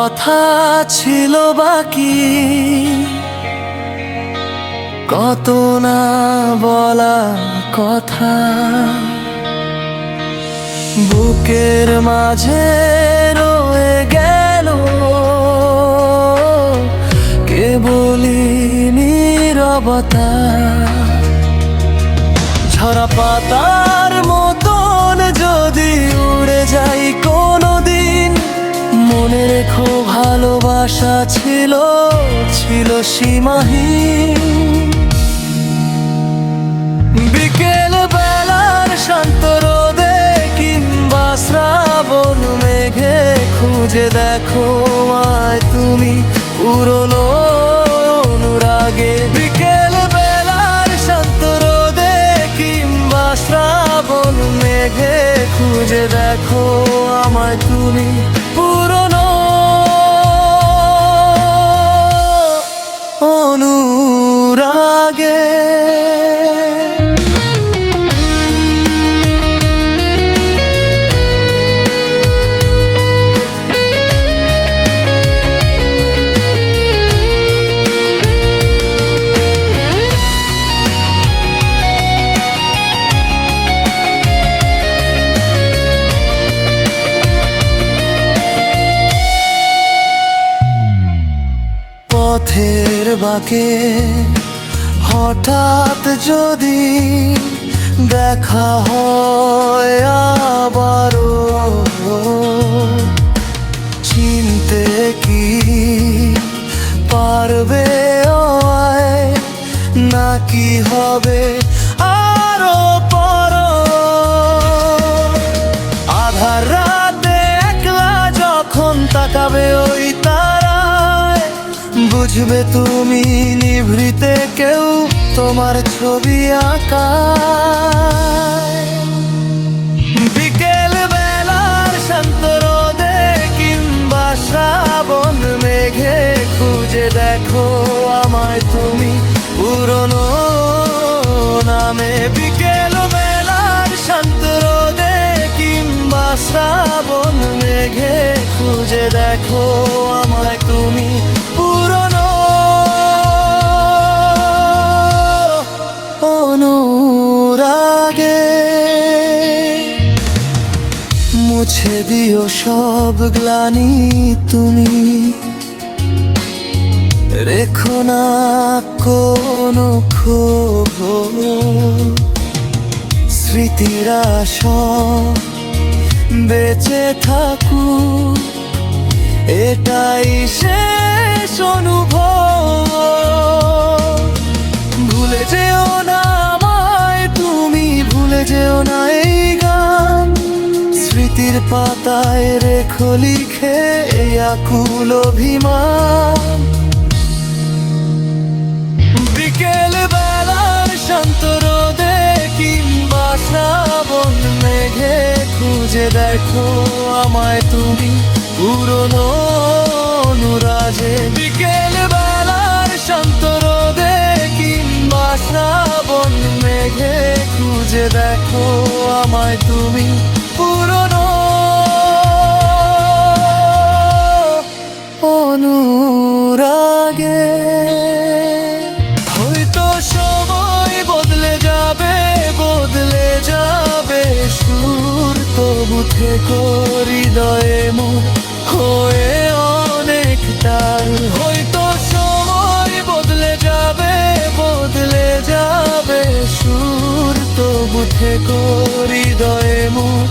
কথা ছিল বাকি, কত না বলা কথা বুকের মাঝে রয়ে গেল, কেবলই নীরবতা। ঝরা পাতার মতন যদি উড়ে যাই কোনোদিন, মনে রেখো ভালোবাসা ছিল সীমাহীন। বিকেল বেলার শান্ত রোদে কিংবা শ্রাবণ মেঘে খুঁজে দেখো আমায় তুমি পুরনো অনুরাগে। বিকেল বেলার শান্ত রোদে কিংবা শ্রাবণ মেঘে খুঁজে দেখো আমায় তুমি পুরনো অনুরাগে। পথের বাঁকে হঠাৎ যদি দেখা হয় আবারও, চিনতে কি পারবে আমায়, নাকি হবে আরো পর? আধার রাতে একলা যখন তাকাবে ওই তারায়, বুঝবে তুমি নিভৃতে কেউ তোমার ছবি আঁকা। বিকেল বেলার শান্ত রোদে কিংবা শ্রাবণ মেঘে খুঁজে দেখো আমায় তুমি পুরনো নামে। বিকেল বেলার শান্ত রোদে কিংবা শ্রাবণ মেঘে খুঁজে দেখো আমায় তুমি পুরনো অনুরাগে। মুছে দিও সব গ্লানি তুমি, রেখো না কোনো ক্ষোভ। স্মৃতিরা সব বেঁচে থাকুক, এটাই শেষ অনুভব। ভুলে যেও না আমায় তুমি, ভুলে যেও না এই গান। স্মৃতির পাতায় রেখো লিখে এই আকুল অভিমান। বিকেল বেলার শান্ত রোদে কিংবা শ্রাবণ মেঘে খুঁজে দেখো আমায় তুমি পুরনো অনুরাগে। বিকেল বেলার শান্ত রোদে কিংবা শ্রাবণ মেঘে খুঁজে দেখো আমায় তুমি পুরনো অনুরাগে। হয়তো সময় বদলে যাবে, বদলে যাবে সুর, তবু থেকো হৃদয়ে মোর হয়ে অনেকটার। হয়তো সময় বদলে যাবে, বদলে যাবে সুর, তবু থেকো হৃদয়ে মোর